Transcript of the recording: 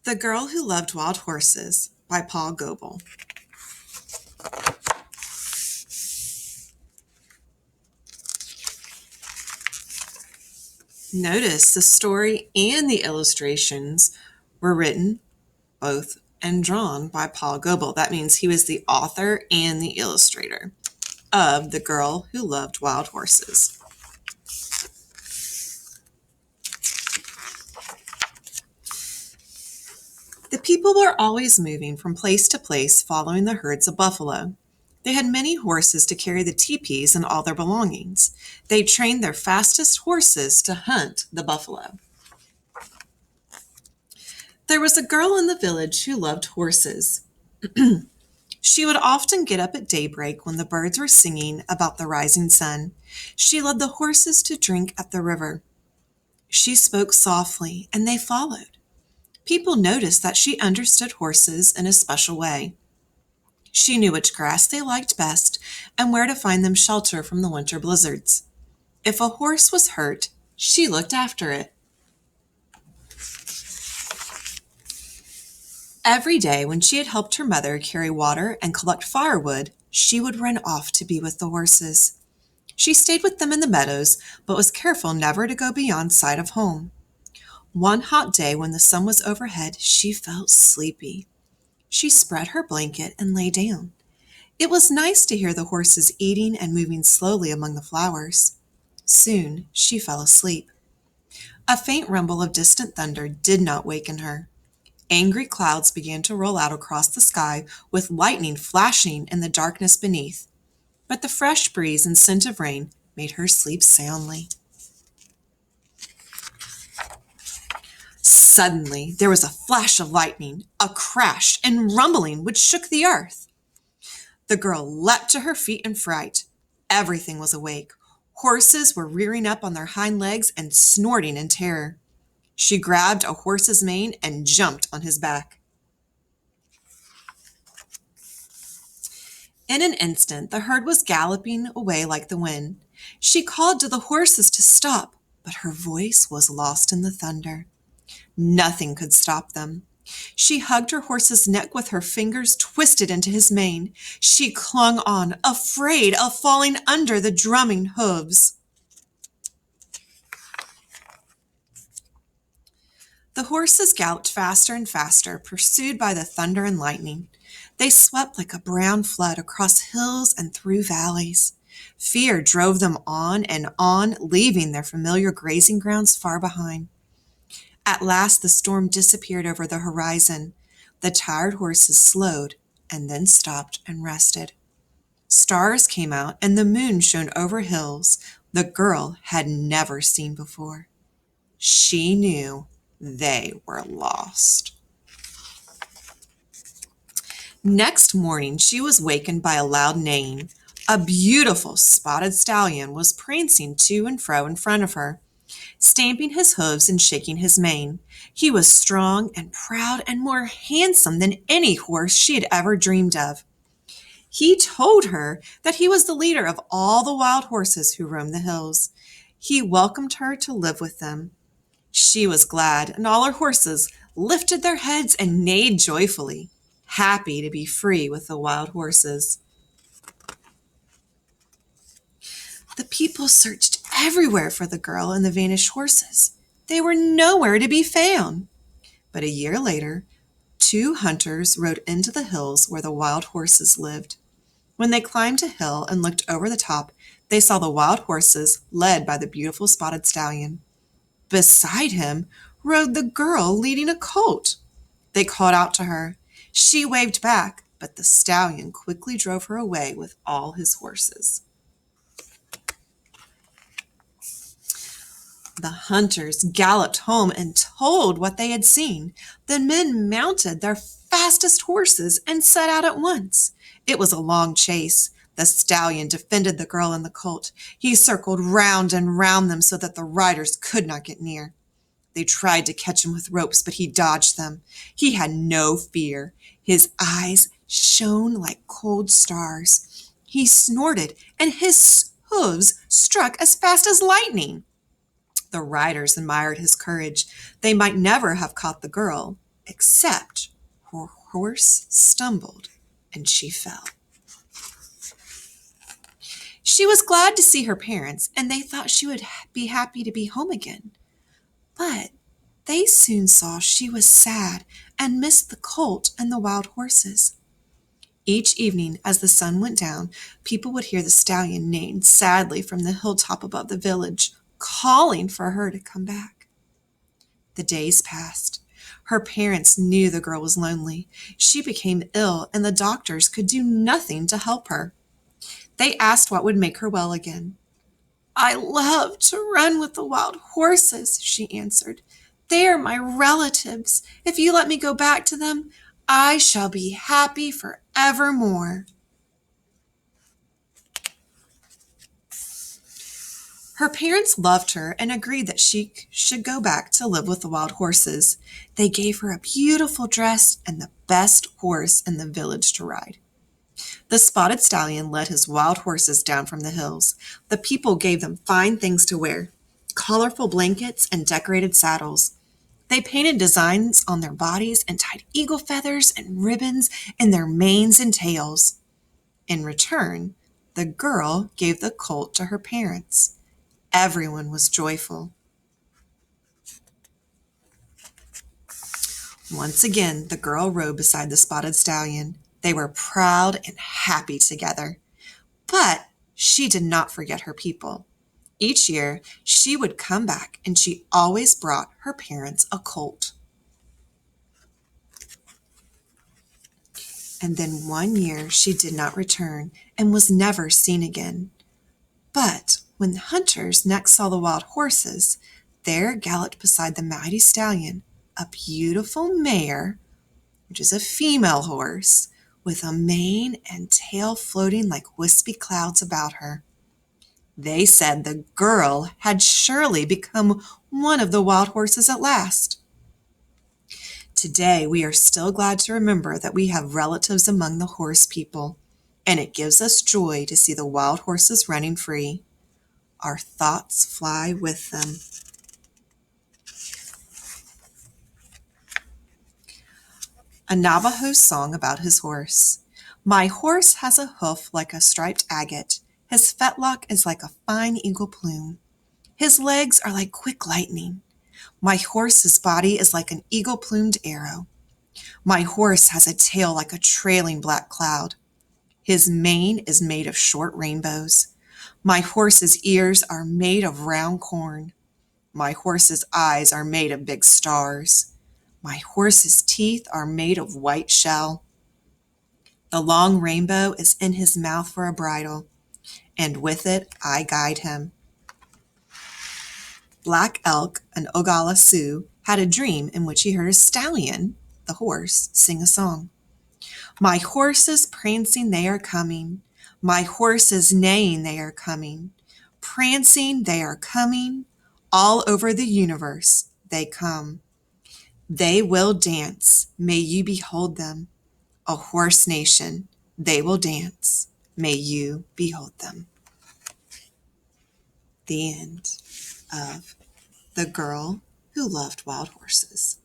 The Girl Who Loved Wild Horses by Paul Goebel. Notice the story and the illustrations were written both and drawn by Paul Goebel. That means he was the author and the illustrator of The Girl Who Loved Wild Horses. The people were always moving from place to place following the herds of buffalo. They had many horses to carry the teepees and all their belongings. They trained their fastest horses to hunt the buffalo. There was a girl in the village who loved horses. She would often get up at daybreak when the birds were singing about the rising sun. She led the horses to drink at the river. She spoke softly, and they followed. People noticed that she understood horses in a special way. She knew which grass they liked best and where to find them shelter from the winter blizzards. If a horse was hurt, she looked after it. Every day when she had helped her mother carry water and collect firewood, she would run off to be with the horses. She stayed with them in the meadows, but was careful never to go beyond sight of home. One hot day when the sun was overhead, she felt sleepy. She spread her blanket and lay down. It was nice to hear the horses eating and moving slowly among the flowers. Soon she fell asleep. A faint rumble of distant thunder did not waken her. Angry clouds began to roll out across the sky, with lightning flashing in the darkness beneath. But the fresh breeze and scent of rain made her sleep soundly. Suddenly, there was a flash of lightning, a crash and rumbling which shook the earth. The girl leapt to her feet in fright. Everything was awake. Horses were rearing up on their hind legs and snorting in terror. She grabbed a horse's mane and jumped on his back. In an instant, the herd was galloping away like the wind. She called to the horses to stop, but her voice was lost in the thunder. Nothing could stop them. She hugged her horse's neck with her fingers twisted into his mane. She clung on, afraid of falling under the drumming hooves. The horses galloped faster and faster, pursued by the thunder and lightning. They swept like a brown flood across hills and through valleys. Fear drove them on, leaving their familiar grazing grounds far behind. At last the storm disappeared over the horizon. The tired horses slowed and then stopped and rested. Stars came out and the moon shone over hills the girl had never seen before. She knew they were lost. Next morning she was wakened by a loud neighing. A beautiful spotted stallion was prancing to and fro in front of her, stamping his hooves and shaking his mane. He was strong and proud and more handsome than any horse she had ever dreamed of. He told her that he was the leader of all the wild horses who roamed the hills. He welcomed her to live with them. She was glad, and all her horses lifted their heads and neighed joyfully, happy to be free with the wild horses. The people searched everywhere for the girl and the vanished horses. They were nowhere to be found. But a year later, 2 hunters rode into the hills where the wild horses lived. When they climbed a hill and looked over the top, they saw the wild horses led by the beautiful spotted stallion. Beside him rode the girl leading a colt. They called out to her. She waved back, but the stallion quickly drove her away with all his horses. The hunters galloped home and told what they had seen. The men mounted their fastest horses and set out at once. It was a long chase. The stallion defended the girl and the colt. He circled round and round them so that the riders could not get near. They tried to catch him with ropes, but he dodged them. He had no fear. His eyes shone like cold stars. He snorted, and his hooves struck as fast as lightning. The riders admired his courage. They might never have caught the girl except her horse stumbled and she fell. She was glad to see her parents, and they thought she would be happy to be home again. But they soon saw she was sad and missed the colt and the wild horses. Each evening, as the sun went down, people would hear the stallion neighing sadly from the hilltop above the village, calling for her to come back. The days passed. Her parents knew the girl was lonely. She became ill, and the doctors could do nothing to help her. They asked what would make her well again. "I love to run with the wild horses," she answered. "They are my relatives. If you let me go back to them, I shall be happy forevermore." Her parents loved her and agreed that she should go back to live with the wild horses. They gave her a beautiful dress and the best horse in the village to ride. The spotted stallion led his wild horses down from the hills. The people gave them fine things to wear, colorful blankets and decorated saddles. They painted designs on their bodies and tied eagle feathers and ribbons in their manes and tails. In return, the girl gave the colt to her parents. Everyone was joyful. Once again, the girl rode beside the spotted stallion. They were proud and happy together. But she did not forget her people. Each year, she would come back, and she always brought her parents a colt. And then one year she did not return and was never seen again. But when the hunters next saw the wild horses, there galloped beside the mighty stallion a beautiful mare, which is a female horse, with a mane and tail floating like wispy clouds about her. They said the girl had surely become one of the wild horses at last. Today, we are still glad to remember that we have relatives among the horse people, and it gives us joy to see the wild horses running free. Our thoughts fly with them. A Navajo song about his horse. My horse has a hoof like a striped agate. His fetlock is like a fine eagle plume. His legs are like quick lightning. My horse's body is like an eagle-plumed arrow. My horse has a tail like a trailing black cloud. His mane is made of short rainbows. My horse's ears are made of round corn. My horse's eyes are made of big stars. My horse's teeth are made of white shell. The long rainbow is in his mouth for a bridle, and with it I guide him. Black Elk, an Oglala Sioux, had a dream in which he heard a stallion, the horse, sing a song. My horses prancing, they are coming. My horses neighing, they are coming. Prancing, they are coming. All over the universe they come. They will dance. May you behold them. A horse nation, they will dance. May you behold them. The end of The Girl Who Loved Wild Horses.